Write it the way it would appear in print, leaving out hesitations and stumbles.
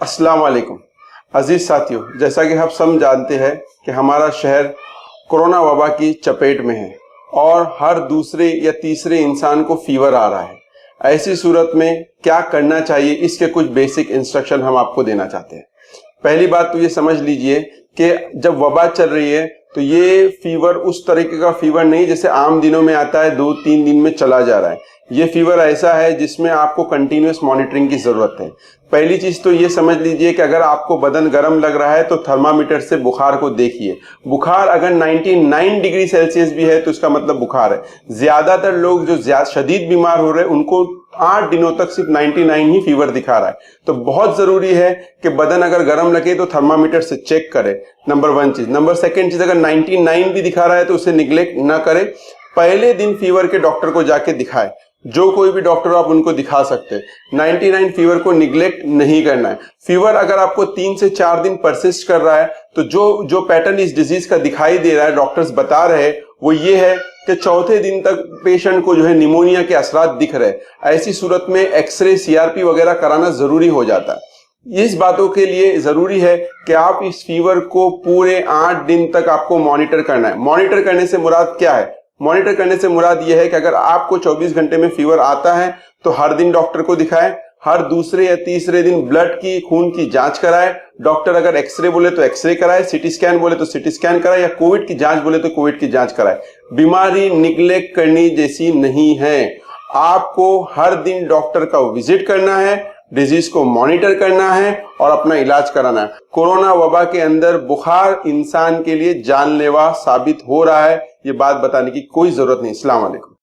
अस्सलाम वालेकुम अजीज साथियों, जैसा कि आप सब जानते हैं कि हमारा शहर कोरोना वबा की चपेट में है और हर दूसरे या तीसरे इंसान को फीवर आ रहा है। ऐसी सूरत में क्या करना चाहिए, इसके कुछ बेसिक इंस्ट्रक्शन हम आपको देना चाहते हैं। पहली बात तो ये समझ लीजिए कि जब वबा चल रही है तो ये फीवर उस तरीके का फीवर नहीं जैसे आम दिनों में आता है, 2-3 दिन में चला जा रहा है। ये फीवर ऐसा है जिसमें आपको कंटिन्यूस मॉनिटरिंग की जरूरत है। पहली चीज तो ये समझ लीजिए कि अगर आपको बदन गर्म लग रहा है तो थर्मामीटर से बुखार को देखिए। बुखार अगर 99 डिग्री सेल्सियस भी है तो इसका मतलब बुखार है। ज्यादातर लोग जो शदीद बीमार हो रहे हैं उनको 8 दिनों तक सिर्फ 99 ही फीवर दिखा रहा है। तो बहुत जरूरी है कि बदन अगर गर्म लगे तो थर्मामीटर से चेक करें, नंबर 1 चीज। नंबर 2 चीज, अगर 99 भी दिखा रहा है तो उसे निग्लेक्ट ना करें। पहले दिन फीवर के डॉक्टर को जाके दिखाएं। जो कोई भी डॉक्टर आप उनको दिखा सकते हैं। 99 फीवर को निग्लेक्ट नहीं करना है। फीवर अगर आपको 3 से 4 दिन परसिस्ट कर रहा है तो जो पैटर्न इस डिजीज का दिखाई दे रहा है, डॉक्टर्स बता रहे हैं, वो ये है कि चौथे दिन तक पेशेंट को जो है निमोनिया के असरात दिख रहे हैं। ऐसी सूरत में एक्सरे, सीआरपी वगैरह कराना जरूरी हो जाता है। इस बातों के लिए जरूरी है कि आप इस फीवर को पूरे 8 दिन तक आपको मॉनिटर करना है। मॉनिटर करने से मुराद क्या है? मॉनिटर करने से मुराद यह है कि अगर आपको 24 घंटे में फीवर आता है तो हर दिन डॉक्टर को दिखाएं। हर दूसरे या तीसरे दिन ब्लड की, खून की जांच कराएं। डॉक्टर अगर एक्सरे बोले तो एक्सरे कराएं, सीटी स्कैन बोले तो सीटी स्कैन कराएं, या कोविड की जांच बोले तो कोविड की जांच कराएं। बीमारी निग्लेक्ट करनी जैसी नहीं है। आपको हर दिन डॉक्टर का विजिट करना है, डिजीज को मॉनिटर करना है और अपना इलाज कराना है। कोरोना वबा के अंदर बुखार इंसान के लिए जानलेवा साबित हो रहा है, ये बात बताने की कोई जरूरत नहीं। अस्सलाम वालेकुम।